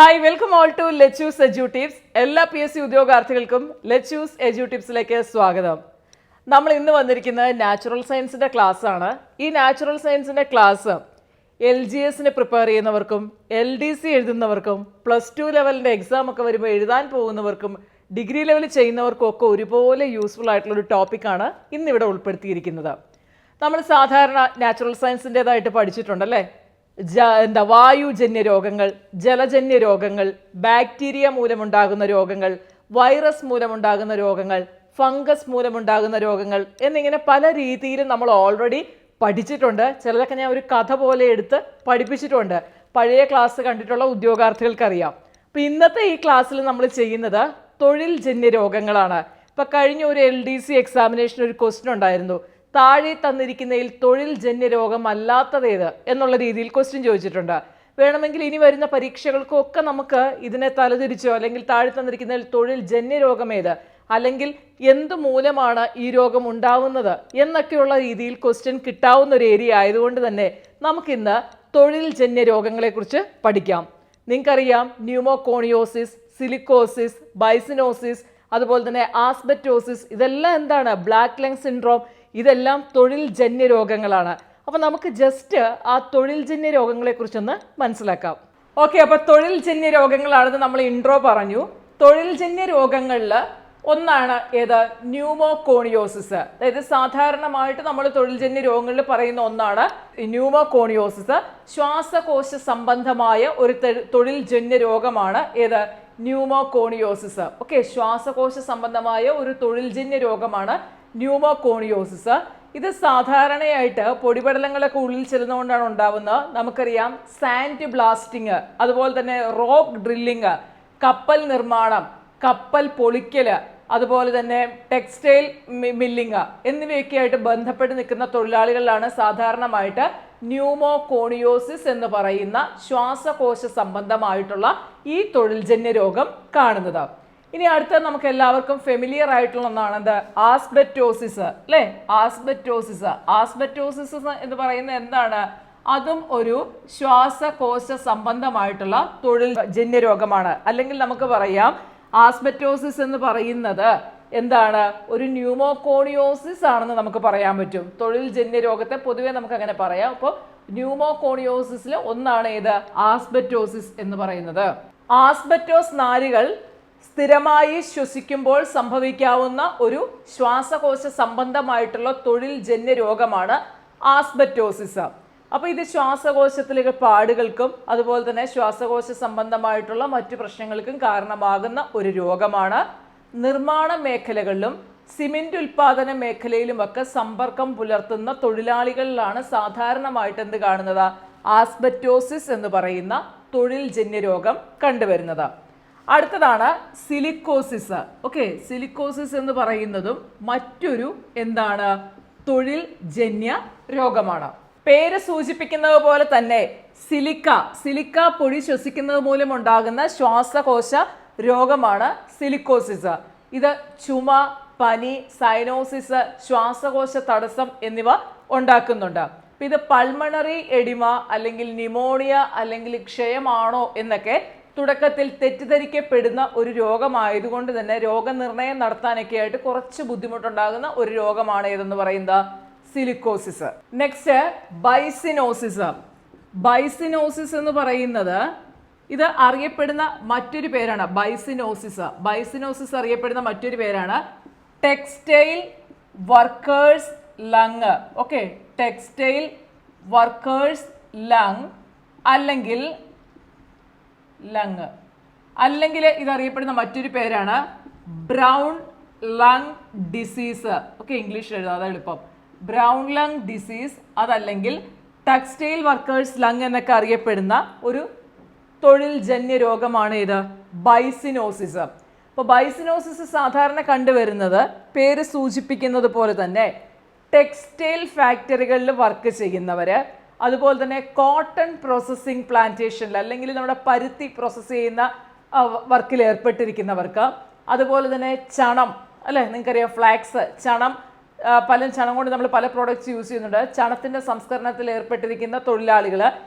Hi welcome all to let's choose edu tips. എല്ലാ PSC ഉദ്യോഗാർത്ഥികൾക്കും let's choose edu ടിപ്സിലേക്ക് സ്വാഗതം. നമ്മൾ ഇന്ന് വന്നിരിക്കുന്നത് നാച്ചുറൽ സയൻസിൻ്റെ ക്ലാസ് ആണ്. ഈ നാച്ചുറൽ സയൻസിൻ്റെ ക്ലാസ് LGSന് പ്രിപ്പയർ ചെയ്യുന്നവർക്കും LDC എഴുതുന്നവർക്കും +2 ലെവലിൻ്റെ എക്സാം ഒക്കെ വരുമ്പോൾ എഴുതാൻ പോകുന്നവർക്കും ഡിഗ്രി ലെവലിൽ ചെയ്യുന്നവർക്കും ഒക്കെ ഒരുപോലെ യൂസ്ഫുൾ ആയിട്ടുള്ളൊരു ടോപ്പിക്കാണ് ഇന്നിവിടെ ഉൾപ്പെടുത്തിയിരിക്കുന്നത്. നമ്മൾ സാധാരണ നാച്ചുറൽ സയൻസിൻ്റെതായിട്ട് പഠിച്ചിട്ടുണ്ടല്ലേ, വായുജന്യ രോഗങ്ങൾ, ജലജന്യ രോഗങ്ങൾ, ബാക്ടീരിയ മൂലമുണ്ടാകുന്ന രോഗങ്ങൾ, വൈറസ് മൂലമുണ്ടാകുന്ന രോഗങ്ങൾ, ഫംഗസ് മൂലമുണ്ടാകുന്ന രോഗങ്ങൾ എന്നിങ്ങനെ പല രീതിയിലും നമ്മൾ ഓൾറെഡി പഠിച്ചിട്ടുണ്ട്. ചിലതൊക്കെ ഞാൻ ഒരു കഥ പോലെ എടുത്ത് പഠിപ്പിച്ചിട്ടുണ്ട്. പഴയ ക്ലാസ് കണ്ടിട്ടുള്ള ഉദ്യോഗാർത്ഥികൾക്കറിയാം. അപ്പോൾ ഇന്നത്തെ ഈ ക്ലാസ്സിൽ നമ്മൾ ചെയ്യുന്നത് തൊഴിൽ ജന്യ രോഗങ്ങളാണ്. ഇപ്പം കഴിഞ്ഞ ഒരു LDC എക്സാമിനേഷൻ ഒരു ക്വസ്റ്റ്യൻ ഉണ്ടായിരുന്നു, താഴെ തന്നിരിക്കുന്നതിൽ തൊഴിൽ ജന്യ രോഗം അല്ലാത്തതേത് എന്നുള്ള രീതിയിൽ ക്വസ്റ്റ്യൻ ചോദിച്ചിട്ടുണ്ട്. വേണമെങ്കിൽ ഇനി വരുന്ന പരീക്ഷകൾക്കൊക്കെ നമുക്ക് ഇതിനെ തലതിരിച്ചോ അല്ലെങ്കിൽ താഴെ തന്നിരിക്കുന്നതിൽ തൊഴിൽ ജന്യ രോഗം ഏത്, അല്ലെങ്കിൽ എന്ത് മൂലമാണ് ഈ രോഗം ഉണ്ടാവുന്നത് എന്നൊക്കെയുള്ള രീതിയിൽ ക്വസ്റ്റ്യൻ കിട്ടാവുന്ന ഒരു ഏരിയ ആയതുകൊണ്ട് തന്നെ നമുക്കിന്ന് തൊഴിൽ ജന്യ രോഗങ്ങളെക്കുറിച്ച് പഠിക്കാം. നിങ്ങൾക്കറിയാം, ന്യൂമോകോണിയോസിസ്, സിലിക്കോസിസ്, ബൈസിനോസിസ്, അതുപോലെ തന്നെ ആസ്ബറ്റോസിസ്, ഇതെല്ലാം എന്താണ്, ബ്ലാക്ക് ലങ് സിൻഡ്രോം, ഇതെല്ലാം തൊഴിൽ ജന്യ രോഗങ്ങളാണ്. അപ്പോൾ നമുക്ക് ജസ്റ്റ് ആ തൊഴിൽ ജന്യ രോഗങ്ങളെക്കുറിച്ചൊന്ന് മനസ്സിലാക്കാം. ഓക്കെ, അപ്പോൾ തൊഴിൽ ജന്യ രോഗങ്ങളാണെന്ന് നമ്മൾ ഇൻട്രോ പറഞ്ഞു. തൊഴിൽ ജന്യ രോഗങ്ങളിൽ ഒന്നാണ് ഏത്, ന്യൂമോകോണിയോസിസ്. അതായത് സാധാരണമായിട്ട് നമ്മൾ തൊഴിൽ ജന്യ രോഗങ്ങളിൽ പറയുന്ന ഒന്നാണ് ന്യൂമോകോണിയോസിസ്. ശ്വാസകോശ സംബന്ധമായ ഒരു തൊഴിൽ ജന്യ രോഗമാണ് ഏത്, ന്യൂമോകോണിയോസിസ്. ഓക്കെ, ശ്വാസകോശ സംബന്ധമായ ഒരു തൊഴിൽ ജന്യ രോഗമാണ് ന്യൂമോകോണിയോസിസ്. ഇത് സാധാരണയായിട്ട് പൊടിപടലങ്ങളൊക്കെ ഉള്ളിൽ ചെല്ലുന്നതുകൊണ്ടാണ് ഉണ്ടാവുന്നത്. നമുക്കറിയാം, സാൻഡ് ബ്ലാസ്റ്റിങ്, അതുപോലെ തന്നെ റോക്ക് ഡ്രില്ലിങ്, കപ്പൽ നിർമ്മാണം, കപ്പൽ പൊളിക്കല്, അതുപോലെ തന്നെ ടെക്സ്റ്റൈൽ മില്ലിങ് എന്നിവയൊക്കെ ആയിട്ട് ബന്ധപ്പെട്ട് നിൽക്കുന്ന തൊഴിലാളികളിലാണ് സാധാരണമായിട്ട് ന്യൂമോകോണിയോസിസ് എന്ന് പറയുന്ന ശ്വാസകോശ സംബന്ധമായിട്ടുള്ള ഈ തൊഴിൽജന്യ രോഗം കാണുന്നത്. ഇനി അടുത്തത് നമുക്ക് എല്ലാവർക്കും ഫെമിലിയർ ആയിട്ടുള്ള ഒന്നാണ് എന്ത്, ആസ്ബറ്റോസിസ് അല്ലേ. ആസ്ബറ്റോസിസ് എന്ന് പറയുന്നത് എന്താണ്, അതും ഒരു ശ്വാസകോശ സംബന്ധമായിട്ടുള്ള തൊഴിൽ ജന്യ രോഗമാണ്. അല്ലെങ്കിൽ നമുക്ക് പറയാം, ആസ്ബറ്റോസിസ് എന്ന് പറയുന്നത് എന്താണ്, ഒരു ന്യൂമോകോണിയോസിസ് ആണെന്ന് നമുക്ക് പറയാൻ പറ്റും. തൊഴിൽ ജന്യ രോഗത്തെ പൊതുവെ നമുക്ക് അങ്ങനെ പറയാം. അപ്പോൾ ന്യൂമോകോണിയോസിസിൽ ഒന്നാണ് ഏത്, ആസ്ബറ്റോസിസ് എന്ന് പറയുന്നത്. ആസ്ബറ്റോസ് നാരുകൾ സ്ഥിരമായി ശ്വസിക്കുമ്പോൾ സംഭവിക്കാവുന്ന ഒരു ശ്വാസകോശ സംബന്ധമായിട്ടുള്ള തൊഴിൽ ജന്യ രോഗമാണ് ആസ്ബറ്റോസിസ്. അപ്പോൾ ഇത് ശ്വാസകോശത്തിലെ പാടുകൾക്കും അതുപോലെ തന്നെ ശ്വാസകോശ സംബന്ധമായിട്ടുള്ള മറ്റു പ്രശ്നങ്ങൾക്കും കാരണമാകുന്ന ഒരു രോഗമാണ്. നിർമ്മാണ മേഖലകളിലും സിമെന്റ് ഉൽപാദന മേഖലയിലുമൊക്കെ സമ്പർക്കം പുലർത്തുന്ന തൊഴിലാളികളിലാണ് സാധാരണമായിട്ട് എന്ത് കാണുന്നത്, ആസ്ബറ്റോസിസ് എന്ന് പറയുന്ന തൊഴിൽ ജന്യ രോഗം കണ്ടുവരുന്നത്. അടുത്തതാണ് സിലിക്കോസിസ്. ഓക്കെ, സിലിക്കോസിസ് എന്ന് പറയുന്നതും മറ്റൊരു എന്താണ്, തൊഴിൽ ജന്യ രോഗമാണ്. പേര് സൂചിപ്പിക്കുന്നത് പോലെ തന്നെ സിലിക്ക പൊടി ശ്വസിക്കുന്നത് മൂലം ഉണ്ടാകുന്ന ശ്വാസകോശ രോഗമാണ് സിലിക്കോസിസ്. ഇത് ചുമ, പനി, സൈനോസിസ്, ശ്വാസകോശ തടസ്സം എന്നിവ ഉണ്ടാക്കുന്നുണ്ട്. ഇത് പൾമണറി എഡിമ അല്ലെങ്കിൽ ന്യൂമോണിയ അല്ലെങ്കിൽ ക്ഷയമാണോ എന്നൊക്കെ തുടക്കത്തിൽ തെറ്റിദ്ധരിക്കപ്പെടുന്ന ഒരു രോഗമായതുകൊണ്ട് തന്നെ രോഗനിർണയം നടത്താനൊക്കെ ആയിട്ട് കുറച്ച് ബുദ്ധിമുട്ടുണ്ടാകുന്ന ഒരു രോഗമാണ് ഏതെന്ന് പറയുന്നത്, സിലിക്കോസിസ്. നെക്സ്റ്റ് ബൈസിനോസിസ്. ബൈസിനോസിസ് എന്ന് പറയുന്നത് ഇത് അറിയപ്പെടുന്ന മറ്റൊരു പേരാണ് ബൈസിനോസിസ് അറിയപ്പെടുന്ന മറ്റൊരു പേരാണ് textile workers lung. Okay, textile workers lung അല്ലെങ്കിൽ ഇതറിയപ്പെടുന്ന മറ്റൊരു പേരാണ് ബ്രൗൺ ലങ് ഡിസീസ്. ഓക്കെ, ഇംഗ്ലീഷിൽ എഴുതാം, അതാണ് എളുപ്പം. ബ്രൗൺ ലങ് ഡിസീസ്, അതല്ലെങ്കിൽ ടെക്സ്റ്റൈൽ വർക്കേഴ്സ് ലങ് എന്നൊക്കെ അറിയപ്പെടുന്ന ഒരു തൊഴിൽ ജന്യ രോഗമാണ് ഇത്, ബൈസിനോസിസ്. അപ്പോൾ ബൈസിനോസിസ് സാധാരണ കണ്ടുവരുന്നത് പേര് സൂചിപ്പിക്കുന്നത് പോലെ തന്നെ ടെക്സ്റ്റൈൽ ഫാക്ടറികളിൽ വർക്ക് ചെയ്യുന്നവർ, അതുപോലെ തന്നെ കോട്ടൺ പ്രോസസ്സിംഗ് പ്ലാന്റേഷനിൽ അല്ലെങ്കിൽ നമ്മുടെ പരുത്തി പ്രോസസ്സ് ചെയ്യുന്ന വർക്കിൽ ഏർപ്പെട്ടിരിക്കുന്നവർക്ക്, അതുപോലെ തന്നെ ചണം അല്ലേ, നിങ്ങൾക്കറിയാം ഫ്ലാക്സ്, ചണം പല ചണം കൊണ്ട് നമ്മൾ പല പ്രോഡക്റ്റ്സ് യൂസ് ചെയ്യുന്നുണ്ട്, ചണത്തിൻ്റെ സംസ്കരണത്തിൽ ഏർപ്പെട്ടിരിക്കുന്ന തൊഴിലാളികൾ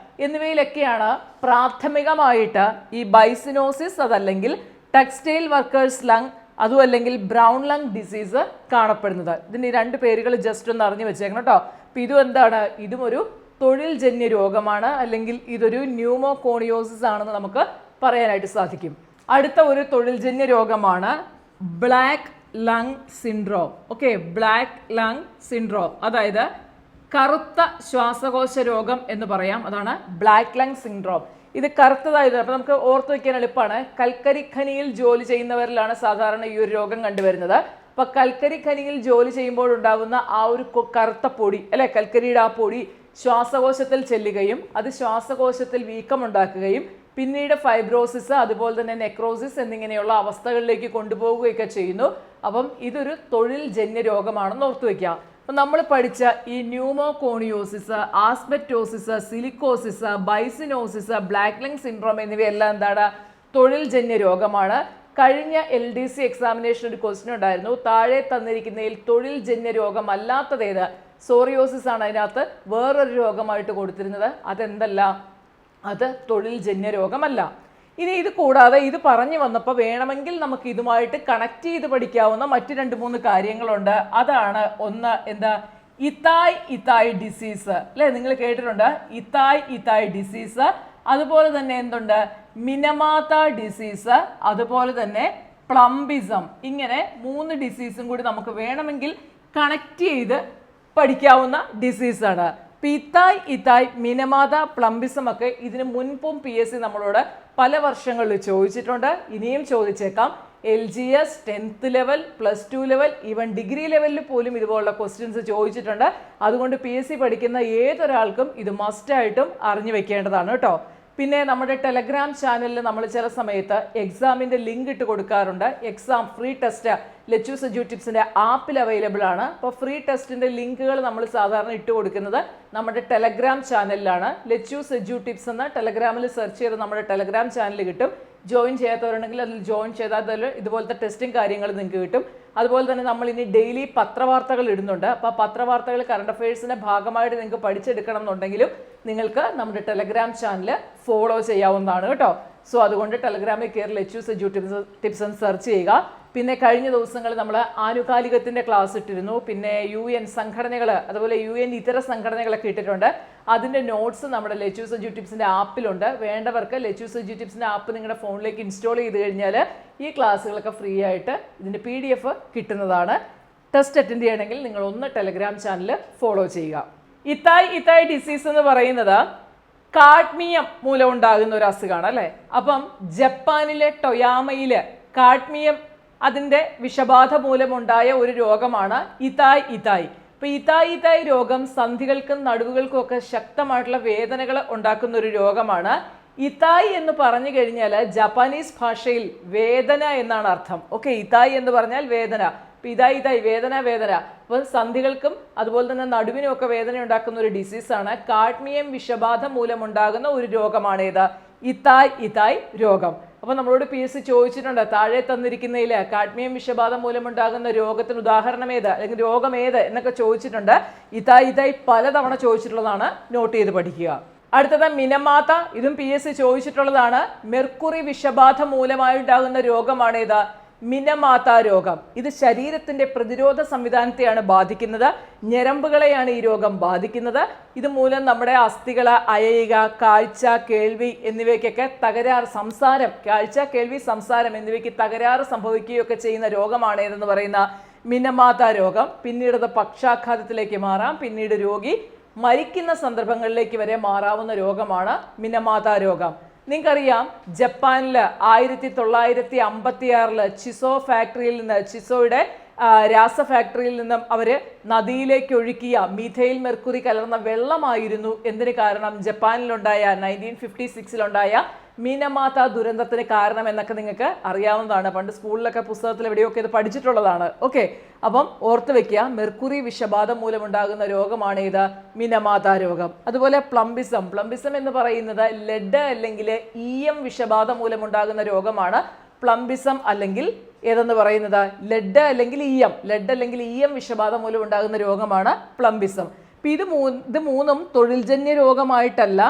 എന്നിവയിലൊക്കെയാണ് പ്രാഥമികമായിട്ട് ഈ ബൈസിനോസിസ് അതല്ലെങ്കിൽ ടെക്സ്റ്റൈൽ വർക്കേഴ്സ് ലങ് അതും അല്ലെങ്കിൽ ബ്രൗൺ ലങ് ഡിസീസ് കാണപ്പെടുന്നത്. ഇതിൻ്റെ 2 പേരുകൾ ജസ്റ്റ് ഒന്ന് അറിഞ്ഞു വെച്ചേക്കണം കേട്ടോ. അപ്പം ഇതും എന്താണ്, ഇതും ഒരു തൊഴിൽജന്യ രോഗമാണ്, അല്ലെങ്കിൽ ഇതൊരു ന്യൂമോകോണിയോസിസ് ആണെന്ന് നമുക്ക് പറയാനായിട്ട് സാധിക്കും. അടുത്ത ഒരു തൊഴിൽജന്യ രോഗമാണ് black lung syndrome. Okay, black lung syndrome, അതായത് കറുത്ത ശ്വാസകോശ രോഗം എന്ന് പറയാം. അതാണ് ബ്ലാക്ക് ലങ് സിൻഡ്രോം. ഇത് കറുത്തതായത് അപ്പം നമുക്ക് ഓർത്ത് വയ്ക്കാൻ എളുപ്പമാണ്. കൽക്കരി ഖനിയിൽ ജോലി ചെയ്യുന്നവരിലാണ് സാധാരണ ഈ ഒരു രോഗം കണ്ടുവരുന്നത്. അപ്പം കൽക്കരി ഖനിയിൽ ജോലി ചെയ്യുമ്പോൾ ഉണ്ടാകുന്ന ആ ഒരു കറുത്ത പൊടി അല്ലെ, കൽക്കരിയുടെ ആ പൊടി ശ്വാസകോശത്തിൽ ചെല്ലുകയും അത് ശ്വാസകോശത്തിൽ വീക്കമുണ്ടാക്കുകയും പിന്നീട് ഫൈബ്രോസിസ് അതുപോലെ തന്നെ നെക്രോസിസ് എന്നിങ്ങനെയുള്ള അവസ്ഥകളിലേക്ക് കൊണ്ടുപോവുകയൊക്കെ ചെയ്യുന്നു. അപ്പം ഇതൊരു തൊഴിൽജന്യ രോഗമാണെന്ന് ഓർത്തു വയ്ക്കുക. അപ്പം നമ്മൾ പഠിച്ച ഈ pneumoconiosis, asbestosis, silicosis, byssinosis, black lung syndrome എന്നിവയെല്ലാം എന്താണ്, തൊഴിൽജന്യ രോഗമാണ്. കഴിഞ്ഞ LDC എക്സാമിനേഷൻ ഒരു ക്വസ്റ്റ്യൻ ഉണ്ടായിരുന്നു, താഴെ തന്നിരിക്കുന്നതിൽ തൊഴിൽജന്യ രോഗം അല്ലാത്തതേത്? സോറിയോസിസ് ആണ് അതിനകത്ത് വേറൊരു രോഗമായിട്ട് കൊടുത്തിരുന്നത്. അതെന്തല്ല, അത് തൊഴിൽജന്യ രോഗമല്ല. ഇനി ഇത് കൂടാതെ ഇത് പറഞ്ഞു വന്നപ്പോൾ വേണമെങ്കിൽ നമുക്ക് ഇതുമായിട്ട് കണക്ട് ചെയ്ത് പഠിക്കാവുന്ന മറ്റ് 2-3 കാര്യങ്ങളുണ്ട്. അതാണ് ഒന്ന്, എന്താ, ഇത്തായ് ഡിസീസ് അല്ലേ, നിങ്ങൾ കേട്ടിട്ടുണ്ട് ഇത്തായ് ഡിസീസ്. അതുപോലെ തന്നെ എന്തുണ്ട്, മിനമാത ഡിസീസ്, അതുപോലെ തന്നെ പ്ലംബിസം. ഇങ്ങനെ 3 ഡിസീസും കൂടി നമുക്ക് വേണമെങ്കിൽ കണക്ട് ചെയ്ത് പഠിക്കാവുന്ന ഡിസീസാണ്. ഇത്തായ്, മിനമാത, പ്ലംബിസം ഒക്കെ ഇതിന് മുൻപും PSC നമ്മളോട് പല വർഷങ്ങളിൽ ചോദിച്ചിട്ടുണ്ട്, ഇനിയും ചോദിച്ചേക്കാം. LGS 10th level, +2 level, even degree ലെവലിൽ പോലും ഇതുപോലുള്ള ക്വസ്റ്റ്യൻസ് ചോദിച്ചിട്ടുണ്ട്. അതുകൊണ്ട് PSC പഠിക്കുന്ന ഏതൊരാൾക്കും ഇത് മസ്റ്റായിട്ടും അറിഞ്ഞു വെക്കേണ്ടതാണ് കേട്ടോ. പിന്നെ നമ്മുടെ ടെലഗ്രാം ചാനലിൽ നമ്മൾ ചില സമയത്ത് എക്സാമിൻ്റെ ലിങ്ക് ഇട്ട് കൊടുക്കാറുണ്ട്. എക്സാം ഫ്രീ ടെസ്റ്റ് ലെറ്റ്യൂസ് എഡ്യൂടിപ്സിൻ്റെ ആപ്പിൽ അവൈലബിൾ ആണ്. അപ്പോൾ ഫ്രീ ടെസ്റ്റിൻ്റെ ലിങ്കുകൾ നമ്മൾ സാധാരണ ഇട്ട് കൊടുക്കുന്നത് നമ്മുടെ ടെലഗ്രാം ചാനലിലാണ്. ലെറ്റ്യൂസ് എഡ്യൂടിപ്സ് എന്ന് ടെലഗ്രാമിൽ സെർച്ച് ചെയ്ത് നമ്മുടെ ടെലഗ്രാം ചാനൽ കിട്ടും. ജോയിൻ ചെയ്യാത്തവരുണ്ടെങ്കിൽ അതിൽ ജോയിൻ ചെയ്താൽ അതിൽ ഇതുപോലത്തെ ടെസ്റ്റും കാര്യങ്ങളും നിങ്ങൾക്ക് കിട്ടും. അതുപോലെ തന്നെ നമ്മൾ ഇനി ഡെയിലി പത്രവാർത്തകൾ ഇടുന്നുണ്ട്. അപ്പോൾ പത്രവാർത്തകൾ കറണ്ട് അഫയേഴ്സിൻ്റെ ഭാഗമായിട്ട് നിങ്ങൾക്ക് പഠിച്ചെടുക്കണം എന്നുണ്ടെങ്കിലും നിങ്ങൾക്ക് നമ്മുടെ ടെലഗ്രാം ചാനൽ ഫോളോ ചെയ്യാവുന്നതാണ് കേട്ടോ. സോ അതുകൊണ്ട് ടെലഗ്രാമിൽ കയറി ലെറ്റ്യൂസ് എഡ്യൂടിപ്സ് എന്ന് സെർച്ച് ചെയ്യുക. പിന്നെ കഴിഞ്ഞ ദിവസങ്ങളിൽ നമ്മൾ ആനുകാലികത്തിൻ്റെ ക്ലാസ് ഇട്ടിരുന്നു. പിന്നെ UN സംഘടനകൾ അതുപോലെ UN ഇതര സംഘടനകളൊക്കെ ഇട്ടിട്ടുണ്ട്. അതിൻ്റെ നോട്ട്സ് നമ്മുടെ ലെറ്റ്യൂസ് എഡ്യൂടിപ്സിൻ്റെ ആപ്പിലുണ്ട്. വേണ്ടവർക്ക് ലെറ്റ്യൂസ് എഡ്യൂടിപ്സിൻ്റെ ആപ്പ് നിങ്ങളുടെ ഫോണിലേക്ക് ഇൻസ്റ്റാൾ ചെയ്ത് കഴിഞ്ഞാൽ ഈ ക്ലാസ്സുകളൊക്കെ ഫ്രീ ആയിട്ട് ഇതിൻ്റെ PDF കിട്ടുന്നതാണ്. ടെസ്റ്റ് അറ്റൻഡ് ചെയ്യണമെങ്കിൽ നിങ്ങൾ ഒന്ന് ടെലഗ്രാം ചാനൽ ഫോളോ ചെയ്യുക. ഇത്തായ് ഡിസീസ് എന്ന് പറയുന്നത് കാഡ്മിയം മൂലം ഉണ്ടാകുന്ന ഒരു അസുഖമാണ് അല്ലേ. അപ്പം ജപ്പാനിലെ ടൊയാമയിൽ കാഡ്മിയം അതിൻ്റെ വിഷബാധ മൂലമുണ്ടായ ഒരു രോഗമാണ് ഇത്തായ്. അപ്പോൾ ഇത്തായ് രോഗം സന്ധികൾക്കും നടുവുകൾക്കും ഒക്കെ ശക്തമായിട്ടുള്ള വേദനകൾ ഉണ്ടാക്കുന്ന ഒരു രോഗമാണ്. ഇത്തായ് എന്ന് പറഞ്ഞു കഴിഞ്ഞാൽ ജപ്പാനീസ് ഭാഷയിൽ വേദന എന്നാണ് അർത്ഥം. ഓക്കെ, ഇത്തായ് എന്ന് പറഞ്ഞാൽ വേദന. അപ്പോൾ ഇതായി വേദന. അപ്പോൾ സന്ധികൾക്കും അതുപോലെ തന്നെ നടുവിനും ഒക്കെ വേദന ഉണ്ടാക്കുന്ന ഒരു ഡിസീസാണ്. കാഡ്മിയം വിഷബാധ മൂലമുണ്ടാകുന്ന ഒരു രോഗമാണ് ഏത്, ഇത്തായ് രോഗം. അപ്പോൾ നമ്മളോട് PSC ചോദിച്ചിട്ടുണ്ട്, താഴെ തന്നിരിക്കുന്നതിൽ കാഡ്മിയം വിഷബാധ മൂലമുണ്ടാകുന്ന രോഗത്തിന് ഉദാഹരണം ഏത് അല്ലെങ്കിൽ രോഗം ഏത് എന്നൊക്കെ ചോദിച്ചിട്ടുണ്ട്. ഇതായി പലതവണ ചോദിച്ചിട്ടുള്ളതാണ്, നോട്ട് ചെയ്ത് പഠിക്കുക. അടുത്തത് മിനമാത. ഇതും PSC ചോദിച്ചിട്ടുള്ളതാണ്. മെർക്കുറി വിഷബാധ മൂലമായുണ്ടാകുന്ന രോഗമാണ് ഏത്, മിനമാത രോഗം. ഇത് ശരീരത്തിന്റെ പ്രതിരോധ സംവിധാനത്തെയാണ് ബാധിക്കുന്നത്. ഞരമ്പുകളെയാണ് ഈ രോഗം ബാധിക്കുന്നത്. ഇതുമൂലം നമ്മുടെ അസ്ഥികൾ അയയുക, കാഴ്ച, കേൾവി എന്നിവയ്ക്കൊക്കെ തകരാറ്, സംസാരം, കാഴ്ച, കേൾവി, സംസാരം എന്നിവയ്ക്ക് തകരാറ് സംഭവിക്കുകയൊക്കെ ചെയ്യുന്ന രോഗമാണ് ഏതെന്ന് പറയുന്ന മിനമാത രോഗം. പിന്നീട് അത് പക്ഷാഘാതത്തിലേക്ക് മാറാം. പിന്നീട് രോഗി മരിക്കുന്ന സന്ദർഭങ്ങളിലേക്ക് വരെ മാറാവുന്ന രോഗമാണ് മിനമാത രോഗം. നിങ്ങൾക്കറിയാം, ജപ്പാനിൽ 1956 ചിസോ ഫാക്ടറിയിൽ നിന്ന്, ചിസോയുടെ രാസ ഫാക്ടറിയിൽ നിന്നും അവർ നദിയിലേക്ക് ഒഴുക്കിയ മീഥൈൽ മെർക്കുറി കലർന്ന വെള്ളമായിരുന്നു എന്തിന് കാരണം, ജപ്പാനിലുണ്ടായ 1956 മിനമാത ദുരന്തത്തിന് കാരണം എന്നൊക്കെ നിങ്ങൾക്ക് അറിയാവുന്നതാണ്. പണ്ട് സ്കൂളിലൊക്കെ പുസ്തകത്തിൽ എവിടെയൊക്കെ ഇത് പഠിച്ചിട്ടുള്ളതാണ്. ഓക്കെ, അപ്പം ഓർത്ത് വെക്കുക, മെർക്കുറി വിഷബാധ മൂലമുണ്ടാകുന്ന രോഗമാണ് ഇത്, മിനമാത രോഗം. അതുപോലെ പ്ലംബിസം എന്ന് പറയുന്നത് ലെഡ് അല്ലെങ്കിൽ EM വിഷബാധ മൂലമുണ്ടാകുന്ന രോഗമാണ് പ്ലംബിസം അല്ലെങ്കിൽ ഏതെന്ന് പറയുന്നത് ലെഡ് അല്ലെങ്കിൽ ഇഎം വിഷബാധ മൂലം ഉണ്ടാകുന്ന രോഗമാണ് പ്ലംബിസം. ഇത് മൂന്നും തൊഴിൽജന്യ രോഗമായിട്ടല്ല,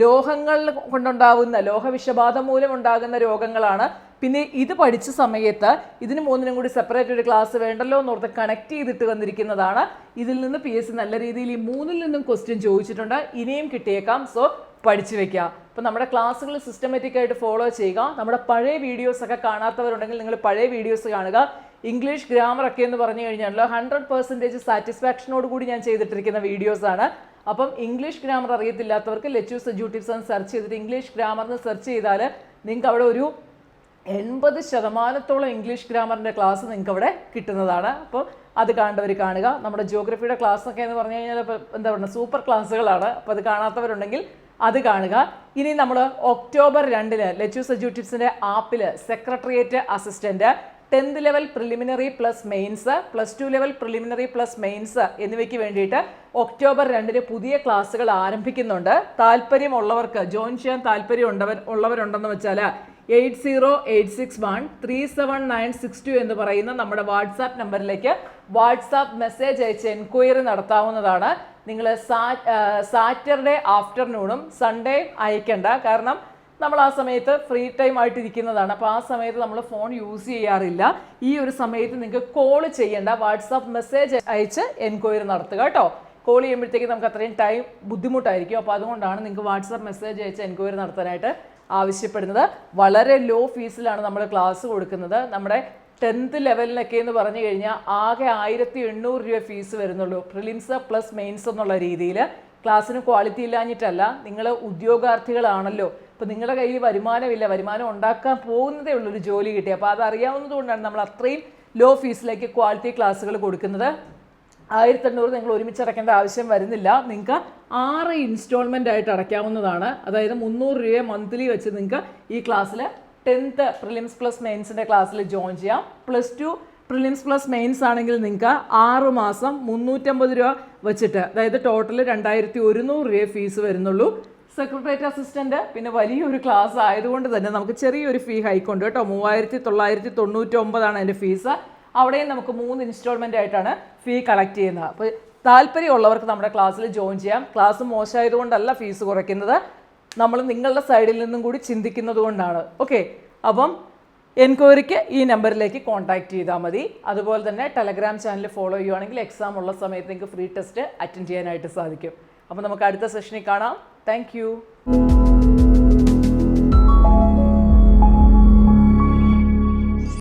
ലോഹങ്ങൾ കൊണ്ടുണ്ടാകുന്ന ലോഹവിഷബാധ മൂലം ഉണ്ടാകുന്ന രോഗങ്ങളാണ്. പിന്നെ ഇത് പഠിച്ച സമയത്ത് ഇതിന് മൂന്നിനും കൂടി സെപ്പറേറ്റ് ഒരു ക്ലാസ് വേണ്ടല്ലോ എന്നോർത്ത് കണക്ട് ചെയ്തിട്ട് വന്നിരിക്കുന്നതാണ്. ഇതിൽ നിന്ന് PSC നല്ല രീതിയിൽ ഈ മൂന്നിൽ നിന്നും ക്വസ്റ്റ്യൻ ചോദിച്ചിട്ടുണ്ട്, ഇനിയും കിട്ടിയേക്കാം. സോ പഠിച്ചു വെക്കുക. അപ്പോൾ നമ്മുടെ ക്ലാസ്സുകൾ സിസ്റ്റമാറ്റിക് ആയിട്ട് ഫോളോ ചെയ്യുക. നമ്മുടെ പഴയ വീഡിയോസ് ഒക്കെ കാണാത്തവരുണ്ടെങ്കിൽ നിങ്ങൾ പഴയ വീഡിയോസ് കാണുക. ഇംഗ്ലീഷ് ഗ്രാമർ ഒക്കെ എന്ന് പറഞ്ഞു കഴിഞ്ഞാൽ 100% സാറ്റിസ്ഫാക്ഷനോട് കൂടി ഞാൻ ചെയ്തിട്ടിരിക്കുന്ന വീഡിയോസാണ്. അപ്പം ഇംഗ്ലീഷ് ഗ്രാമർ അറിയത്തില്ലാത്തവർക്ക് ലെറ്റ്യൂസ് എഡ്യൂട്ടിപ്സ് എന്ന് സെർച്ച് ചെയ്തിട്ട് ഇംഗ്ലീഷ് ഗ്രാമറിന് സെർച്ച് ചെയ്താൽ നിങ്ങൾക്ക് അവിടെ ഒരു 80% ഇംഗ്ലീഷ് ഗ്രാമറിൻ്റെ ക്ലാസ് നിങ്ങൾക്ക് അവിടെ കിട്ടുന്നതാണ്. അപ്പോൾ അത് കാണേണ്ടവർ കാണുക. നമ്മുടെ ജിയോഗ്രഫിയുടെ ക്ലാസ്സൊക്കെ എന്ന് പറഞ്ഞു കഴിഞ്ഞാൽ എന്താ പറയുക, സൂപ്പർ ക്ലാസ്സുകളാണ്. അപ്പോൾ അത് കാണാത്തവരുണ്ടെങ്കിൽ അത് കാണുക. ഇനി നമ്മൾ October 2 ലെറ്റ്യൂസ് എഡ്യൂട്ടിപ്സിൻ്റെ ആപ്പിൽ secretariat assistant 10th level preliminary plus mains, +2 level preliminary plus mains എന്നിവയ്ക്ക് വേണ്ടിയിട്ട് October 2 പുതിയ ക്ലാസ്സുകൾ ആരംഭിക്കുന്നുണ്ട്. താല്പര്യമുള്ളവർക്ക് ജോയിൻ ചെയ്യാൻ ഉള്ളവരുണ്ടെന്ന് വെച്ചാൽ 8086137962 എന്ന് പറയുന്ന നമ്മുടെ വാട്സാപ്പ് നമ്പറിലേക്ക് വാട്സാപ്പ് മെസ്സേജ് അയച്ച് എൻക്വയറി നടത്താവുന്നതാണ്. നിങ്ങൾ സാറ്റർഡേ ആഫ്റ്റർനൂണും സൺഡേ അയക്കേണ്ട, കാരണം നമ്മൾ ആ സമയത്ത് ഫ്രീ ടൈം ആയിട്ടിരിക്കുന്നതാണ്. അപ്പോൾ ആ സമയത്ത് നമ്മൾ ഫോൺ യൂസ് ചെയ്യാറില്ല. ഈ ഒരു സമയത്ത് നിങ്ങൾക്ക് കോൾ ചെയ്യേണ്ട, വാട്സാപ്പ് മെസ്സേജ് അയച്ച് എൻക്വയറി നടത്തുക കേട്ടോ. കോൾ ചെയ്യുമ്പോഴത്തേക്ക് നമുക്ക് അത്രയും ടൈം ബുദ്ധിമുട്ടായിരിക്കും. അപ്പോൾ അതുകൊണ്ടാണ് നിങ്ങൾക്ക് വാട്സാപ്പ് മെസ്സേജ് അയച്ച് എൻക്വയറി നടത്താനായിട്ട് ആവശ്യപ്പെടുന്നത്. വളരെ ലോ ഫീസിലാണ് നമ്മൾ ക്ലാസ് കൊടുക്കുന്നത്. നമ്മുടെ 10th ലെവലിനൊക്കെ എന്ന് പറഞ്ഞു കഴിഞ്ഞാൽ ആകെ 1800 രൂപ ഫീസ് വരുന്നുള്ളൂ, പ്രിലിംസ് പ്ലസ് മെയിൻസ് എന്നുള്ള രീതിയിൽ. ക്ലാസ്സിന് ക്വാളിറ്റി ഇല്ലാഞ്ഞിട്ടല്ല, നിങ്ങൾ ഉദ്യോഗാർത്ഥികളാണല്ലോ. അപ്പോൾ നിങ്ങളുടെ കയ്യിൽ വരുമാനമില്ല, വരുമാനം ഉണ്ടാക്കാൻ പോകുന്നതേ ഉള്ളൊരു ജോലി കിട്ടി. അപ്പോൾ അതറിയാവുന്നത് കൊണ്ടാണ് നമ്മൾ അത്രയും ലോ ഫീസിലേക്ക് ക്വാളിറ്റി ക്ലാസ്സുകൾ കൊടുക്കുന്നത്. 1800 നിങ്ങൾ ഒരുമിച്ച് അടയ്ക്കേണ്ട ആവശ്യം വരുന്നില്ല. നിങ്ങൾക്ക് 6 ഇൻസ്റ്റാൾമെൻ്റ് ആയിട്ട് അടയ്ക്കാവുന്നതാണ്. അതായത് 300 രൂപ മന്ത്ലി വെച്ച് നിങ്ങൾക്ക് ഈ ക്ലാസ്സിൽ 10th പ്രിലിംസ് പ്ലസ് മെയിൻസിൻ്റെ ക്ലാസ്സിൽ ജോയിൻ ചെയ്യാം. +2 പ്രിലിംസ് പ്ലസ് മെയിൻസ് ആണെങ്കിൽ നിങ്ങൾക്ക് 6 മാസം 350 രൂപ വെച്ചിട്ട്, അതായത് ടോട്ടൽ 2100 രൂപ ഫീസ് വരുന്നുള്ളൂ. സെക്രട്ടേറിയറ്റ് അസിസ്റ്റൻറ്റ് പിന്നെ വലിയൊരു ക്ലാസ് ആയതുകൊണ്ട് തന്നെ നമുക്ക് ചെറിയൊരു ഫീ ഹൈക്കുണ്ട് കേട്ടോ. 3999 അതിൻ്റെ ഫീസ്. അവിടെയും നമുക്ക് 3 ഇൻസ്റ്റാൾമെൻ്റ് ആയിട്ടാണ് ഫീ കളക്ട് ചെയ്യുന്നത്. അപ്പോൾ താല്പര്യമുള്ളവർക്ക് നമ്മുടെ ക്ലാസ്സിൽ ജോയിൻ ചെയ്യാം. ക്ലാസ് മോശമായതുകൊണ്ടല്ല ഫീസ് കുറയ്ക്കുന്നത്, നമ്മൾ നിങ്ങളുടെ സൈഡിൽ നിന്നും കൂടി ചിന്തിക്കുന്നത് കൊണ്ടാണ്. ഓക്കെ, അപ്പം എൻക്വയറിക്ക് ഈ നമ്പറിലേക്ക് കോൺടാക്ട് ചെയ്താൽ മതി. അതുപോലെ തന്നെ ടെലഗ്രാം ചാനൽ ഫോളോ ചെയ്യുവാണെങ്കിൽ എക്സാം ഉള്ള സമയത്ത് നിങ്ങൾക്ക് ഫ്രീ ടെസ്റ്റ് അറ്റൻഡ് ചെയ്യാനായിട്ട് സാധിക്കും. അപ്പോൾ നമുക്ക് അടുത്ത സെഷനിൽ കാണാം. താങ്ക്